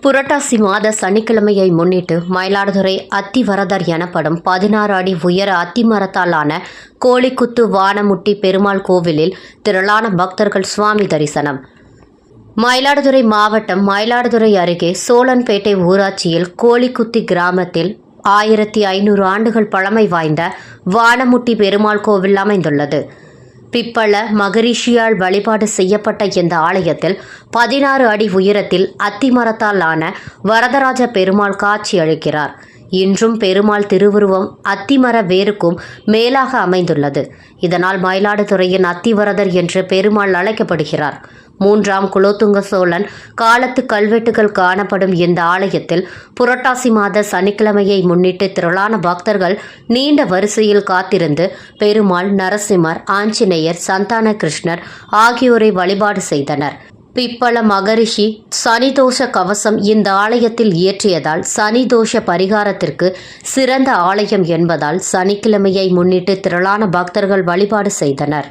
புரட்டாசி மாத சனிக்கிழமையை முன்னிட்டு மயிலாடுதுறை அத்திவரதர் எனப்படும் 16 அடி உயர அத்திமரத்தாலான கோழிக்குத்து வானமுட்டி பெருமாள் கோவிலில் திரளான பக்தர்கள் சுவாமி தரிசனம். மயிலாடுதுறை மாவட்டம் மயிலாடுதுறை அருகே சோழன்பேட்டை ஊராட்சியில் கோழிக்குத்தி கிராமத்தில் 1500 ஆண்டுகள் பழமை வாய்ந்த வானமுட்டி பெருமாள் கோவில் அமைந்துள்ளது. பிப்பள மகரிஷியால் வழிபாடு செய்யப்பட்ட இந்த ஆலயத்தில் 16 அடி உயரத்தில் அத்திமரத்தால் ஆன வரதராஜ பெருமாள் காட்சி அளிக்கிறார். இன்றும் பெருமாள் திருவுருவம் அத்திமர வேருக்கும் மேலாக அமைந்துள்ளது. இதனால் மயிலாடுதுறையின் அத்திவரதர் என்று பெருமாள் அழைக்கப்படுகிறார். 3ஆம் குலோத்துங்க சோழன் காலத்து கல்வெட்டுகள் காணப்படும் இந்த ஆலயத்தில் புரட்டாசி மாத சனிக்கிழமையை முன்னிட்டு திரளான பக்தர்கள் நீண்ட வரிசையில் காத்திருந்து பெருமாள், நரசிம்மர், ஆஞ்சநேயர், சந்தான கிருஷ்ணர் ஆகியோரை வழிபாடு செய்தனர். பிப்பள மகரிஷி சனிதோஷ கவசம் இந்த ஆலயத்தில் இயற்றியதால் சனிதோஷ பரிகாரத்திற்கு சிறந்த ஆலயம் என்பதால் சனிக்கிழமையை முன்னிட்டு திரளான பக்தர்கள் வழிபாடு செய்தனர்.